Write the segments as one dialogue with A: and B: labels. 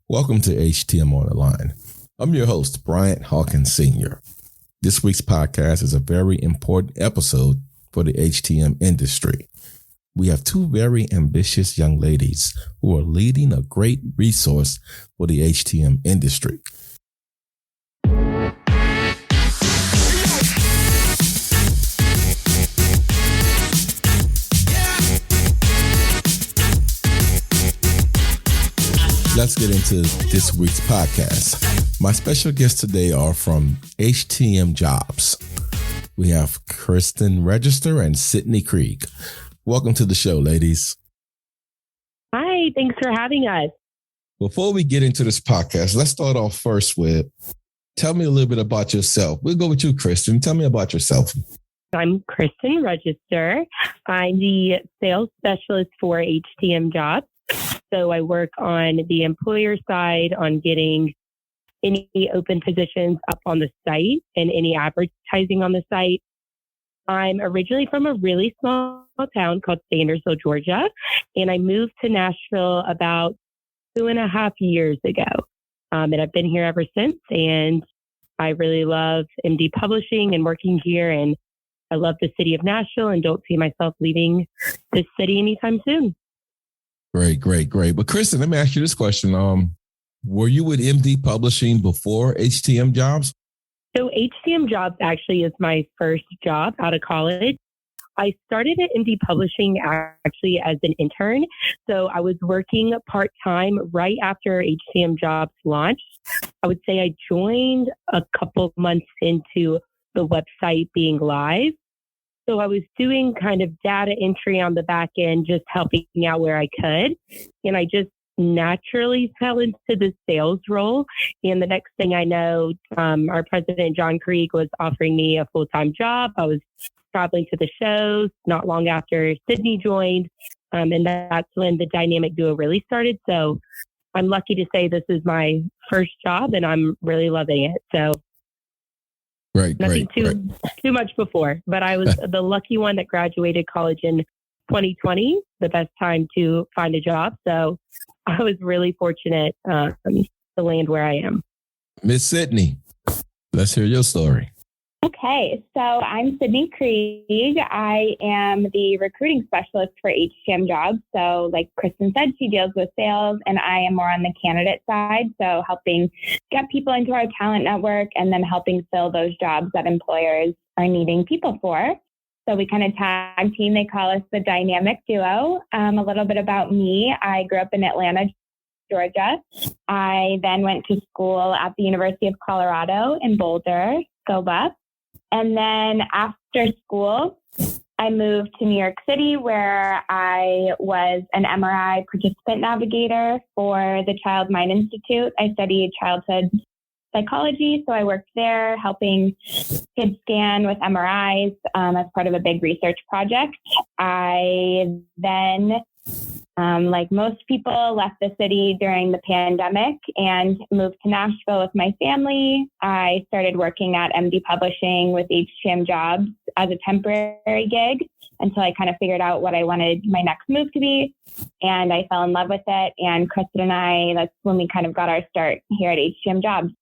A: Welcome to HTM on the Line. I'm your host, Bryant Hawkins Sr. This week's podcast is a very important episode for the HTM industry. We have two very ambitious young ladies who are leading a great resource for the HTM industry. Let's get into this week's podcast. My special guests today are from HTM Jobs. We have Kristin Register and Sydney Krieg. Welcome to the show, ladies.
B: Hi, thanks for having us.
A: Before we get into this podcast, let's start off first with, tell me a little bit about yourself. We'll go with you, Kristin. Tell me about yourself.
B: I'm Kristin Register. I'm the sales specialist for HTM Jobs. So I work on the employer side on getting any open positions up on the site and any advertising on the site. I'm originally from a really small town called Sandersville, Georgia, and I moved to Nashville about 2.5 years ago. And I've been here ever since, and I really love MD Publishing and working here, and I love the city of Nashville and don't see myself leaving this city anytime soon.
A: Great. But Kristin, let me ask you this question. Were you with MD Publishing before HTM Jobs?
B: So HTM Jobs actually is my first job out of college. I started at MD Publishing actually as an intern. So I was working part-time right after HTM Jobs launched. I would say I joined a couple months into the website being live. So I was doing kind of data entry on the back end, just helping out where I could. And I just naturally fell into the sales role. And the next thing I know, our president, John Krieg, was offering me a full-time job. I was traveling to the shows not long after Sydney joined. And that's when the dynamic duo really started. So I'm lucky to say this is my first job and I'm really loving it. So Nothing too much before, but I was the lucky one that graduated college in 2020, the best time to find a job. So I was really fortunate to land where I am.
A: Miss Sydney, let's hear your story.
C: Okay, so I'm Sydney Krieg. I am the recruiting specialist for HTM Jobs. So like Kristin said, she deals with sales and I am more on the candidate side. So helping get people into our talent network and then helping fill those jobs that employers are needing people for. So we kind of tag team. They call us the dynamic duo. A little bit about me. I grew up in Atlanta, Georgia. I then went to school at the University of Colorado in Boulder, go Buffs. And then after school, I moved to New York City where I was an MRI participant navigator for the Child Mind Institute. I studied childhood psychology, so I worked there helping kids scan with MRIs as part of a big research project. I then like most people, left the city during the pandemic and moved to Nashville with my family. I started working at MD Publishing with HTM Jobs as a temporary gig until I kind of figured out what I wanted my next move to be. And I fell in love with it. And Kristin and I, that's when we kind of got our start here at HTM Jobs.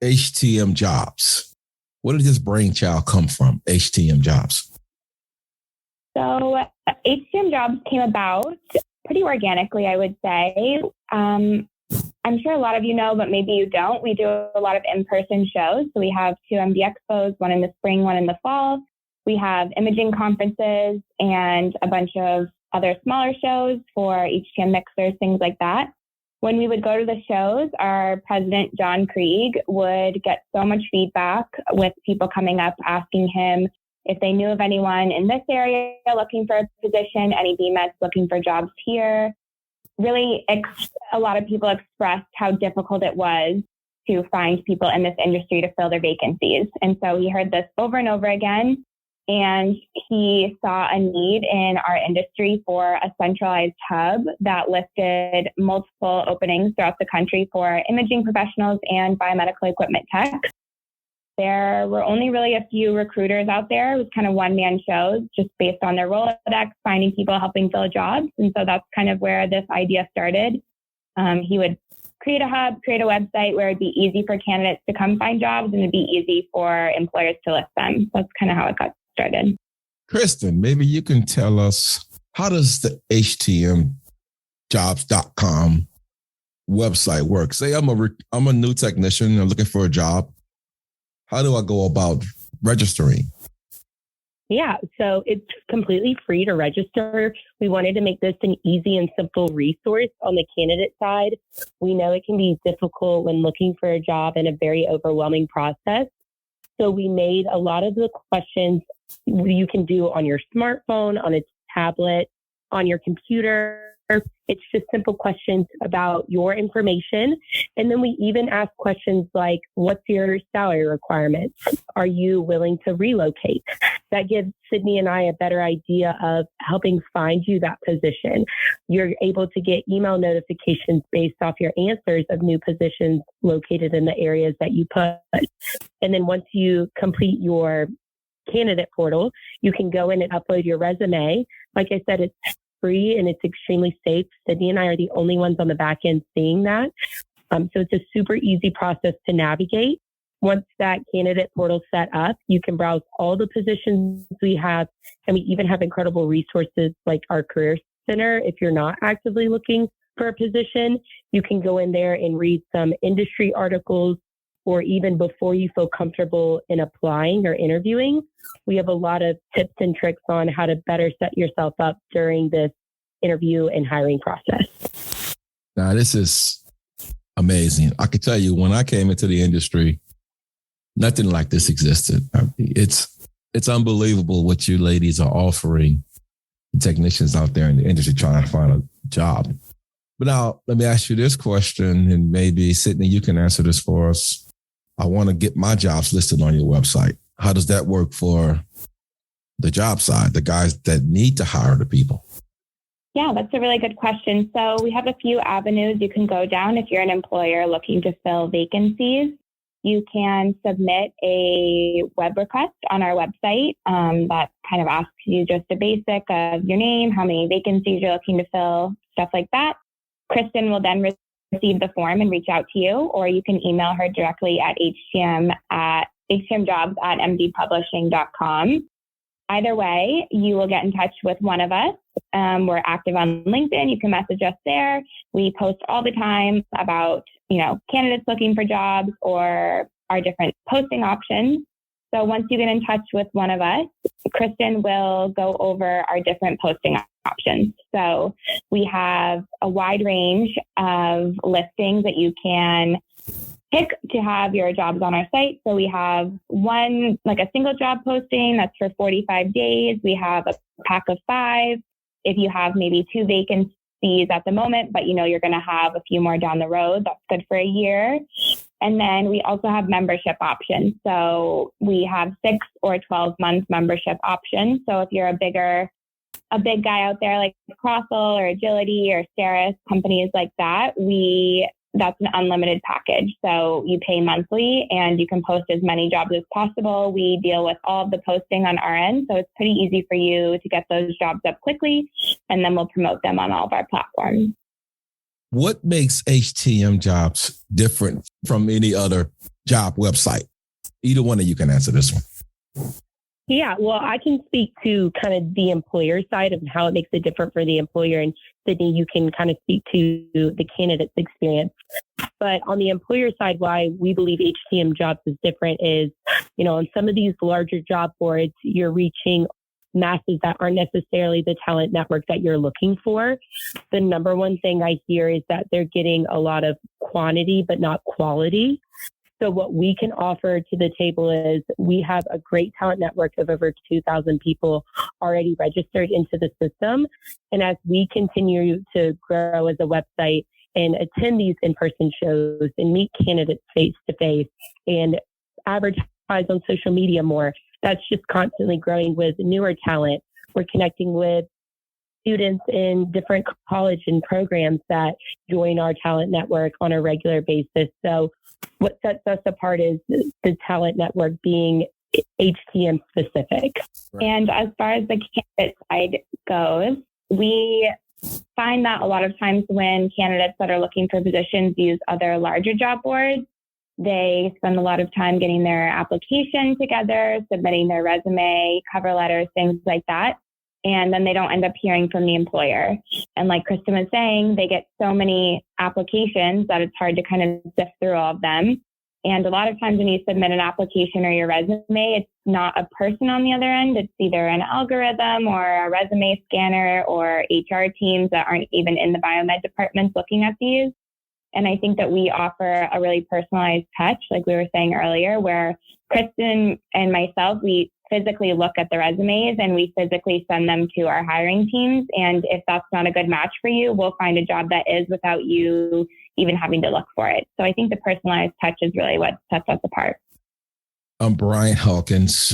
A: HTM Jobs. Where did this brainchild come from, HTM Jobs?
C: So HTM Jobs came about pretty organically, I would say. I'm sure a lot of you know, but maybe you don't. We do a lot of in-person shows. So we have 2 MD Expos, one in the spring, one in the fall. We have imaging conferences and a bunch of other smaller shows for HTM mixers, things like that. When we would go to the shows, our president, John Krieg, would get so much feedback with people coming up asking him if they knew of anyone in this area looking for a position, any BMETs looking for jobs here. Really, a lot of people expressed how difficult it was to find people in this industry to fill their vacancies. And so he heard this over and over again. And he saw a need in our industry for a centralized hub that listed multiple openings throughout the country for imaging professionals and biomedical equipment tech. There were only really a few recruiters out there. It was kind of one-man shows just based on their Rolodex, finding people, helping fill jobs. And so that's kind of where this idea started. He would create a hub, create a website where it'd be easy for candidates to come find jobs and it'd be easy for employers to list them. That's kind of how it got started.
A: Kristin, maybe you can tell us, how does the HTMjobs.com website work? Say I'm a new technician, I'm looking for a job. How do I go about registering?
B: Yeah, so it's completely free to register. We wanted to make this an easy and simple resource on the candidate side. We know it can be difficult when looking for a job and a very overwhelming process. So we made a lot of the questions you can do on your smartphone, on a tablet, on your computer. It's just simple questions about your information. And then we even ask questions like, what's your salary requirements? Are you willing to relocate? That gives Sydney and I a better idea of helping find you that position. You're able to get email notifications based off your answers of new positions located in the areas that you put. And then once you complete your candidate portal, you can go in and upload your resume. Like I said, it's free and it's extremely safe. Sydney and I are the only ones on the back end seeing that. So it's a super easy process to navigate. Once that candidate portal set up, you can browse all the positions we have. And we even have incredible resources like our career center. If you're not actively looking for a position, you can go in there and read some industry articles, or even before you feel comfortable in applying or interviewing, we have a lot of tips and tricks on how to better set yourself up during this interview and hiring process.
A: Now, this is amazing. I can tell you, when I came into the industry, nothing like this existed. It's unbelievable what you ladies are offering technicians out there in the industry trying to find a job. But now, let me ask you this question, and maybe, Sydney, you can answer this for us. I want to get my jobs listed on your website. How does that work for the job side, the guys that need to hire the people?
C: Yeah, that's a really good question. So we have a few avenues you can go down if you're an employer looking to fill vacancies. You can submit a web request on our website that kind of asks you just a basic of your name, how many vacancies you're looking to fill, stuff like that. Kristin will then receive the form and reach out to you, or you can email her directly at htmjobs@mdpublishing.com. Either way, you will get in touch with one of us. We're active on LinkedIn. You can message us there. We post all the time about, candidates looking for jobs or our different posting options. So once you get in touch with one of us, Kristin will go over our different posting options. So we have a wide range of listings that you can pick to have your jobs on our site. So we have one, like a single job posting that's for 45 days. We have a pack of 5. If you have maybe 2 vacancies at the moment, but you're going to have a few more down the road, that's good for a year. And then we also have membership options. So we have 6 or 12-month membership options. So if you're a big guy out there like Crossell or Agility or Ceres, companies like that, that's an unlimited package. So you pay monthly and you can post as many jobs as possible. We deal with all of the posting on our end. So it's pretty easy for you to get those jobs up quickly, and then we'll promote them on all of our platforms.
A: What makes HTM Jobs different from any other job website? Either one of you can answer this one.
B: Yeah, well, I can speak to kind of the employer side of how it makes it different for the employer. And Sydney, you can kind of speak to the candidate's experience. But on the employer side, why we believe HTM Jobs is different is, on some of these larger job boards, you're reaching masses that aren't necessarily the talent network that you're looking for. The number one thing I hear is that they're getting a lot of quantity, but not quality. So what we can offer to the table is we have a great talent network of over 2,000 people already registered into the system. And as we continue to grow as a website and attend these in-person shows and meet candidates face-to-face and advertise on social media more, that's just constantly growing with newer talent. We're connecting with students in different college and programs that join our talent network on a regular basis. So what sets us apart is the talent network being HTM specific.
A: Right.
C: And as far as the candidate side goes, we find that a lot of times when candidates that are looking for positions use other larger job boards, they spend a lot of time getting their application together, submitting their resume, cover letters, things like that. And then they don't end up hearing from the employer. And like Kristin was saying, they get so many applications that it's hard to kind of sift through all of them. And a lot of times when you submit an application or your resume, it's not a person on the other end. It's either an algorithm or a resume scanner or HR teams that aren't even in the biomed departments looking at these. And I think that we offer a really personalized touch, like we were saying earlier, where Kristin and myself, we physically look at the resumes and we physically send them to our hiring teams. And if that's not a good match for you, we'll find a job that is without you even having to look for it. So I think the personalized touch is really what sets us apart.
A: I'm Brian Hawkins,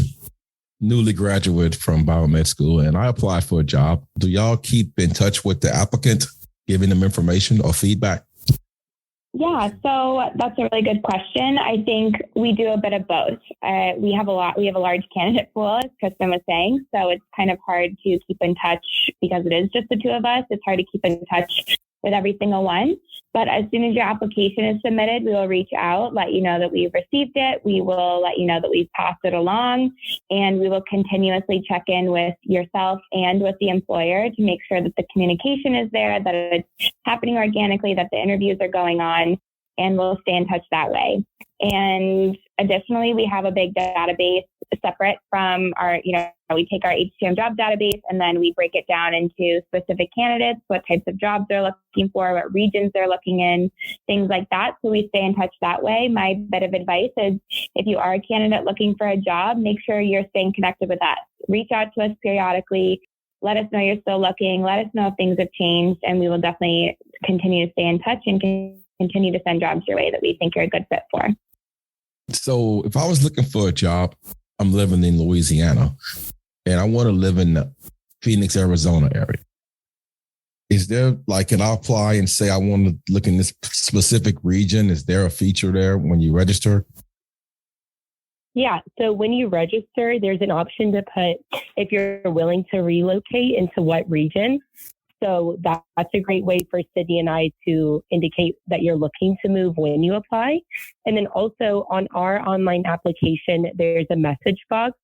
A: newly graduate from biomed school, and I applied for a job. Do y'all keep in touch with the applicant, giving them information or feedback?
C: Yeah, so that's a really good question. I think we do a bit of both. We have a large candidate pool, as Kristin was saying, so it's kind of hard to keep in touch because it is just the two of us. It's hard to keep in touch with every single one. But as soon as your application is submitted, we will reach out, let you know that we've received it. We will let you know that we've passed it along, and we will continuously check in with yourself and with the employer to make sure that the communication is there, that it's happening organically, that the interviews are going on, and we'll stay in touch that way. And additionally, we have a big database separate from our, we take our HTM job database and then we break it down into specific candidates, what types of jobs they're looking for, what regions they're looking in, things like that. So we stay in touch that way. My bit of advice is if you are a candidate looking for a job, make sure you're staying connected with us. Reach out to us periodically. Let us know you're still looking. Let us know if things have changed, and we will definitely continue to stay in touch and continue to send jobs your way that we think you're a good fit for.
A: So if I was looking for a job, I'm living in Louisiana and I want to live in the Phoenix, Arizona area. Is there can I apply and say I want to look in this specific region? Is there a feature there when you register?
B: Yeah. So when you register, there's an option to put if you're willing to relocate into what region. So that's a great way for Sydney and I to indicate that you're looking to move when you apply. And then also on our online application, there's a message box.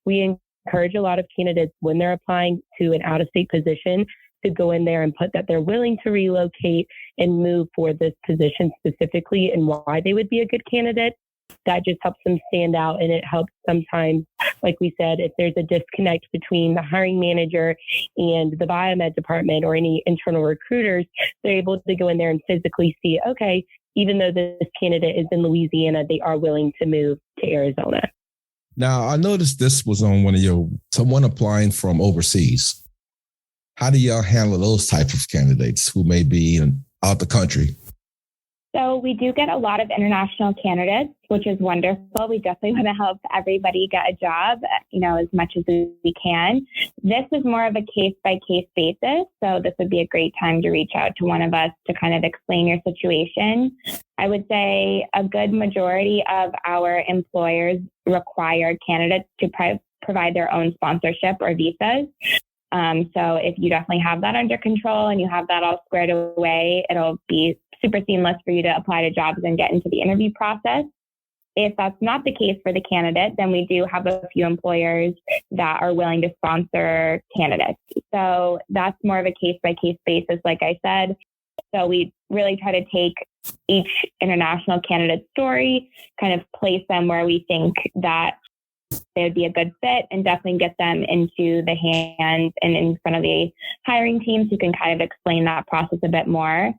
B: We encourage a lot of candidates when they're applying to an out-of-state position to go in there and put that they're willing to relocate and move for this position specifically and why they would be a good candidate. That just helps them stand out, and it helps sometimes, like we said, if there's a disconnect between the hiring manager and the biomed department or any internal recruiters, they're able to go in there and physically see, okay, even though this candidate is in Louisiana, they are willing to move to Arizona.
A: Now, I noticed this was on someone applying from overseas. How do y'all handle those types of candidates who may be out the country?
C: So we do get a lot of international candidates, which is wonderful. We definitely want to help everybody get a job, as much as we can. This is more of a case-by-case basis. So this would be a great time to reach out to one of us to kind of explain your situation. I would say a good majority of our employers require candidates to provide their own sponsorship or visas. So if you definitely have that under control and you have that all squared away, it'll be super seamless for you to apply to jobs and get into the interview process. If that's not the case for the candidate, then we do have a few employers that are willing to sponsor candidates. So that's more of a case-by-case basis, like I said. So we really try to take each international candidate story, kind of place them where we think that they would be a good fit, and definitely get them into the hands and in front of the hiring teams who can kind of explain that process a bit more.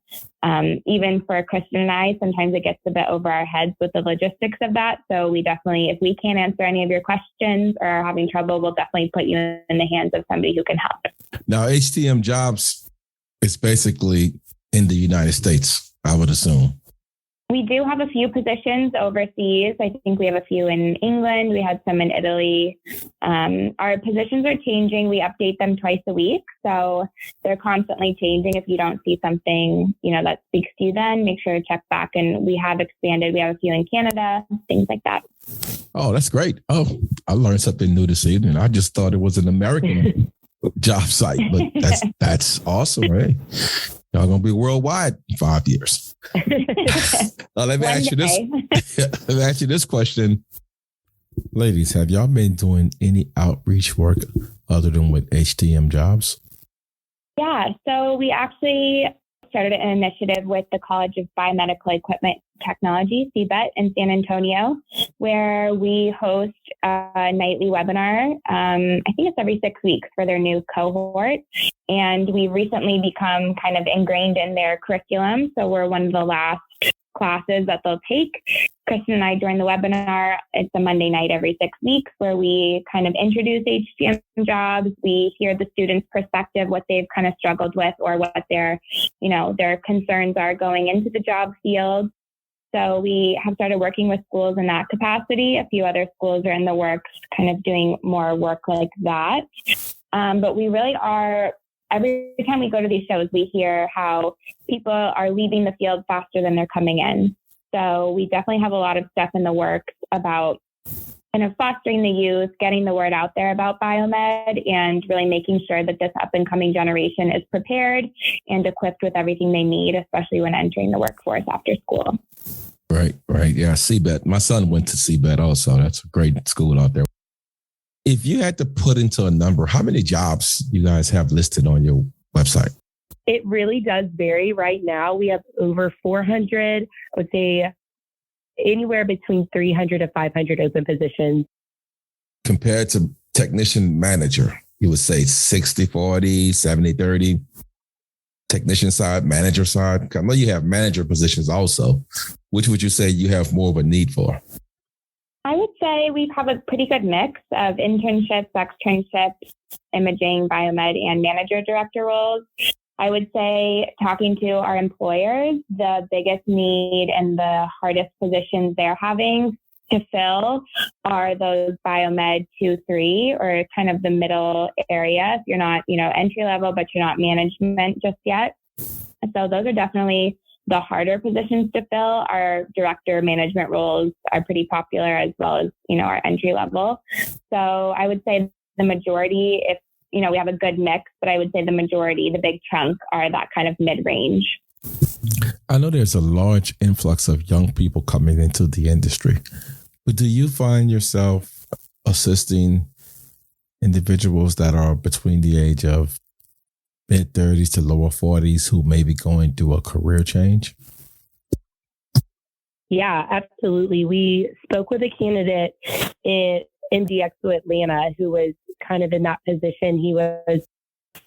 C: Even for Kristin and I, sometimes it gets a bit over our heads with the logistics of that. So we definitely, if we can't answer any of your questions or are having trouble, we'll definitely put you in the hands of somebody who can help.
A: Now, HTM Jobs is basically in the United States, I would assume.
C: We do have a few positions overseas. I think we have a few in England. We had some in Italy. Our positions are changing. We update them twice a week. So they're constantly changing. If you don't see something, that speaks to you, then make sure to check back. And we have expanded. We have a few in Canada, things like that.
A: Oh, that's great. Oh, I learned something new this evening. I just thought it was an American job site, but that's awesome, right? Y'all gonna be worldwide in 5 years. Now, let me ask you this. Let me ask you this question, ladies. Have y'all been doing any outreach work other than with HTM Jobs?
C: Yeah, so we actually started an initiative with the College of Biomedical Equipment Technology, CBET, in San Antonio, where we host a nightly webinar. I think it's every 6 weeks for their new cohort. And we recently become kind of ingrained in their curriculum. So we're one of the last classes that they'll take. Kristin and I join the webinar. It's a Monday night every 6 weeks where we kind of introduce HTM Jobs. We hear the students' perspective, what they've kind of struggled with or what their concerns are going into the job field. So we have started working with schools in that capacity. A few other schools are in the works, kind of doing more work like that. But we really are, every time we go to these shows, we hear how people are leaving the field faster than they're coming in. So we definitely have a lot of stuff in the works about kind of fostering the youth, getting the word out there about biomed, and really making sure that this up and coming generation is prepared and equipped with everything they need, especially when entering the workforce after school.
A: Right. Yeah, CBET. My son went to CBET also. That's a great school out there. If you had to put into a number, how many jobs you guys have listed on your website?
B: It really does vary. Right now, we have over 400, I would say anywhere between 300 to 500 open positions.
A: Compared to technician manager, you would say 60-40, 70-30, technician side, manager side. I know you have manager positions also. Which would you say you have more of a need for?
C: I would say we have a pretty good mix of internships, externships, imaging, biomed, and manager director roles. I would say talking to our employers, the biggest need and the hardest positions they're having to fill are those biomed 2-3 or kind of the middle area. If you're not, entry level, but you're not management just yet. So those are definitely the harder positions to fill. Our director management roles are pretty popular as well as, our entry level. So I would say the majority, if we have a good mix, but I would say the majority, the big chunk are that kind of mid-range.
A: I know there's a large influx of young people coming into the industry, but do you find yourself assisting individuals that are between the age of mid-30s to lower 40s who may be going through a career change?
B: Yeah, absolutely. We spoke with a candidate in MDXO Atlanta who was kind of in that position. He was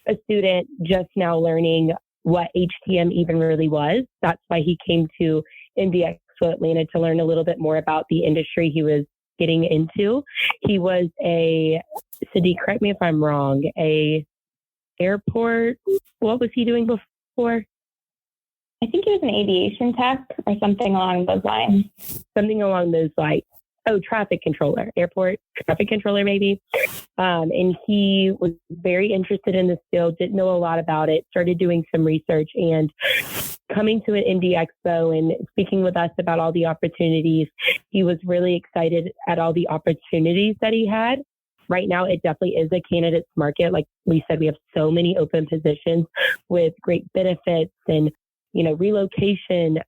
B: a student just now learning what HTM even really was. That's why he came to MDXO Atlanta to learn a little bit more about the industry he was getting into. He was Sydney, correct me if I'm wrong, airport. What was he doing before?
C: I think he was an aviation tech or something along those lines.
B: Something along those lines. Oh, traffic controller, airport traffic controller, maybe. And he was very interested in this field, didn't know a lot about it, started doing some research and coming to an Indie Expo and speaking with us about all the opportunities. He was really excited at all the opportunities that he had. Right now, it definitely is a candidates market. Like we said, we have so many open positions with great benefits and, relocation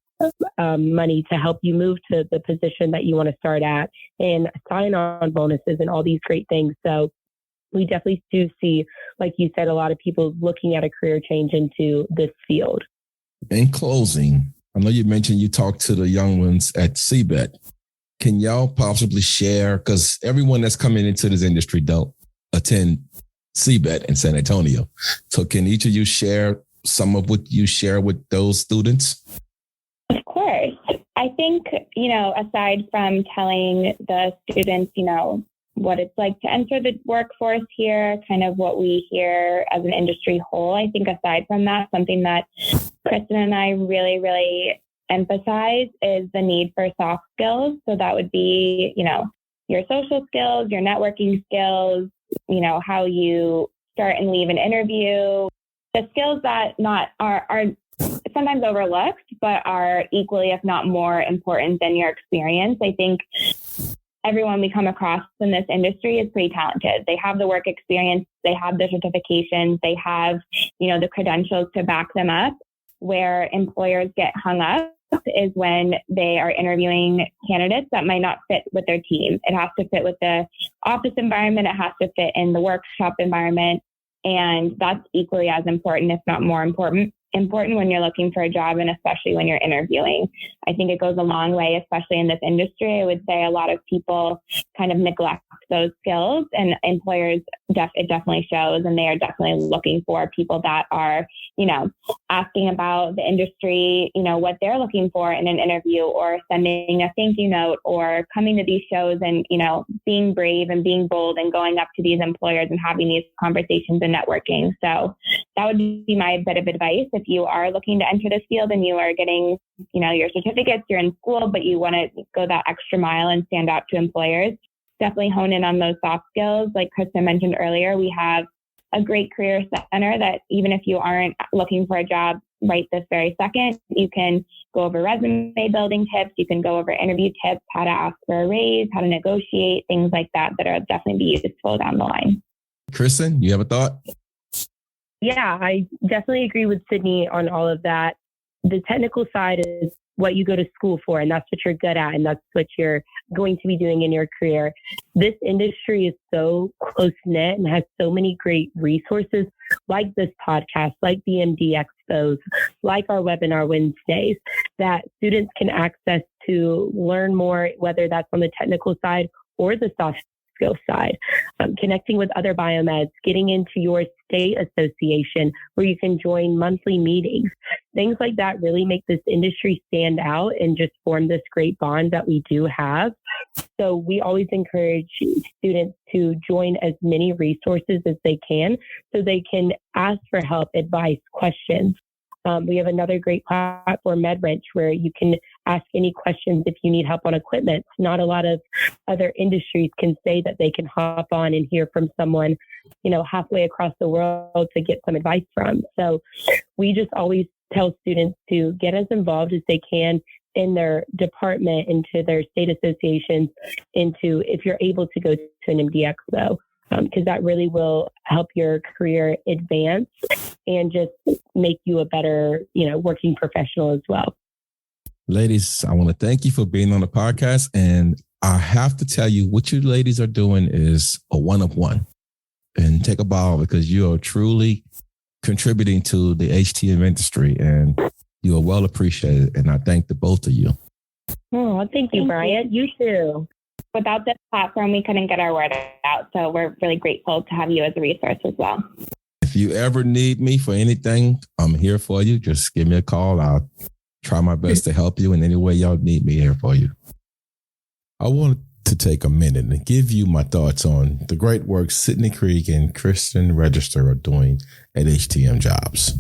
B: money to help you move to the position that you want to start at and sign-on bonuses and all these great things. So we definitely do see, like you said, a lot of people looking at a career change into this field.
A: In closing, I know you mentioned you talked to the young ones at CBET. Can y'all possibly share, because everyone that's coming into this industry don't attend CBET in San Antonio. So can each of you share some of what you share with those students?
C: Of course. I think, aside from telling the students, what it's like to enter the workforce here, kind of what we hear as an industry whole, I think aside from that, something that Kristin and I really, really emphasize is the need for soft skills. So that would be, your social skills, your networking skills, how you start and leave an interview, the skills that are sometimes overlooked, but are equally, if not more important than your experience. I think everyone we come across in this industry is pretty talented. They have the work experience, they have the certifications, they have, the credentials to back them up. Where employers get hung up is when they are interviewing candidates that might not fit with their team. It has to fit with the office environment. It has to fit in the workshop environment. And that's equally as important, if not more important when you're looking for a job, and especially when you're interviewing. I think it goes a long way, especially in this industry. I would say a lot of people kind of neglect those skills, and employers, it definitely shows, and they are definitely looking for people that are, asking about the industry, what they're looking for in an interview, or sending a thank you note, or coming to these shows and, being brave and being bold and going up to these employers and having these conversations and networking. So that would be my bit of advice. If you are looking to enter this field and you are getting, your certificates, you're in school, but you want to go that extra mile and stand out to employers, definitely hone in on those soft skills. Like Kristin mentioned earlier, we have a great career center that even if you aren't looking for a job right this very second, you can go over resume building tips, you can go over interview tips, how to ask for a raise, how to negotiate, things like that are definitely be useful down the line.
A: Kristin, you have a thought?
B: Yeah, I definitely agree with Sydney on all of that. The technical side is what you go to school for, and that's what you're good at, and that's what you're going to be doing in your career. This industry is so close-knit and has so many great resources like this podcast, like the MD Expos, like our webinar Wednesdays, that students can access to learn more, whether that's on the technical side or the soft skill side, connecting with other biomeds, getting into your state association where you can join monthly meetings. Things like that really make this industry stand out and just form this great bond that we do have. So we always encourage students to join as many resources as they can so they can ask for help, advice, questions. We have another great platform, MedWrench, where you can ask any questions if you need help on equipment. Not a lot of other industries can say that they can hop on and hear from someone, halfway across the world to get some advice from. So we just always tell students to get as involved as they can in their department, into their state associations, if you're able to go to an MD Expo. Because that really will help your career advance and just make you a better, working professional as well.
A: Ladies, I want to thank you for being on the podcast. And I have to tell you, what you ladies are doing is a one of one. And take a bow, because you are truly contributing to the HTM industry, and you are well appreciated. And I thank the both of you.
B: Oh, thank you, Bryant. You too.
C: Without this platform, we couldn't get our word out. So we're really grateful to have you as a resource as well.
A: If you ever need me for anything, I'm here for you. Just give me a call. I'll try my best to help you in any way y'all need me here for you. I want to take a minute and give you my thoughts on the great work Sydney Krieg and Kristin Register are doing at HTM Jobs.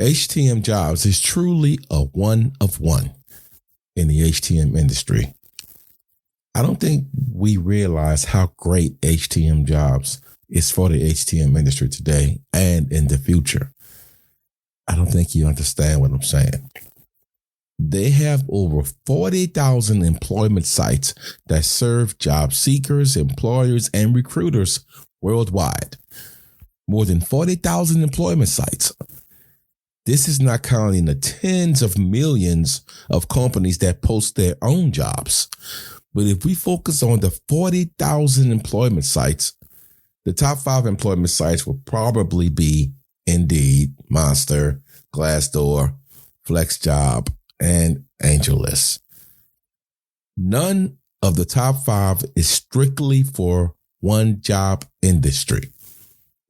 A: HTM Jobs is truly a one of one in the HTM industry. I don't think we realize how great HTM Jobs is for the HTM industry today and in the future. I don't think you understand what I'm saying. They have over 40,000 employment sites that serve job seekers, employers, and recruiters worldwide. More than 40,000 employment sites. This is not counting the tens of millions of companies that post their own jobs. But if we focus on the 40,000 employment sites, the top 5 employment sites will probably be Indeed, Monster, Glassdoor, FlexJob, and AngelList. None of the top 5 is strictly for one job industry.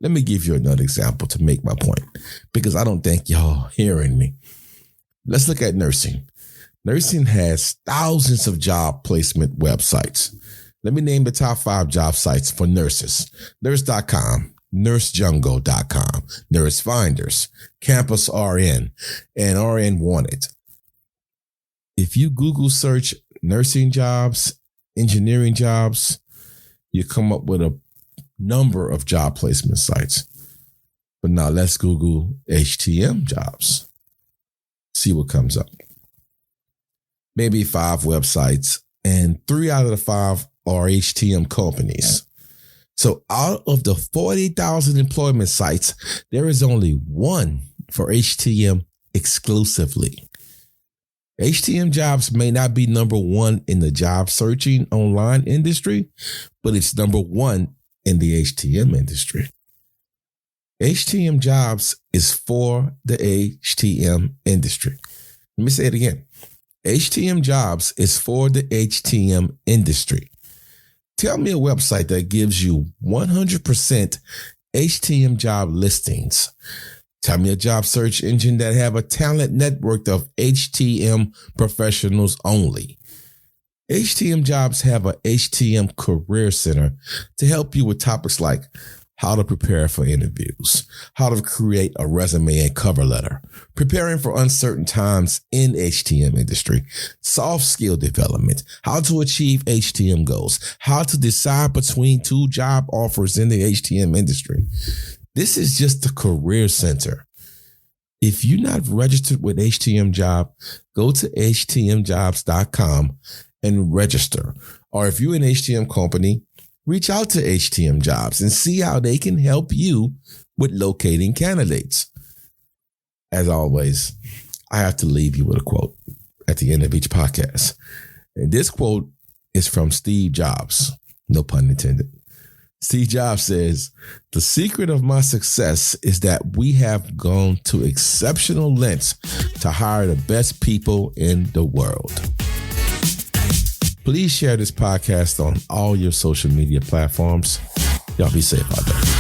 A: Let me give you another example to make my point, because I don't think y'all hearing me. Let's look at nursing. Nursing has thousands of job placement websites. Let me name the top 5 job sites for nurses. Nurse.com, nursejungle.com, Nurse Finders, Campus RN, and RN Wanted. If you Google search nursing jobs, engineering jobs, you come up with a number of job placement sites. But now let's Google HTM Jobs. See what comes up. Maybe 5 websites and 3 out of the 5 are HTM companies. So out of the 40,000 employment sites, there is only one for HTM exclusively. HTM Jobs may not be number one in the job searching online industry, but it's number one in the HTM industry. HTM Jobs is for the HTM industry. Let me say it again. HTM Jobs is for the HTM industry. Tell me a website that gives you 100% HTM job listings. Tell me a job search engine that have a talent network of HTM professionals only. HTM Jobs have a HTM Career Center to help you with topics like how to prepare for interviews, how to create a resume and cover letter, preparing for uncertain times in HTM industry, soft skill development, how to achieve HTM goals, how to decide between 2 job offers in the HTM industry. This is just the Career Center. If you're not registered with HTM Job, go to htmjobs.com and register. Or if you're an HTM company, reach out to HTM Jobs and see how they can help you with locating candidates. As always, I have to leave you with a quote at the end of each podcast. And this quote is from Steve Jobs, no pun intended. Steve Jobs says, "The secret of my success is that we have gone to exceptional lengths to hire the best people in the world." Please share this podcast on all your social media platforms. Y'all be safe out there.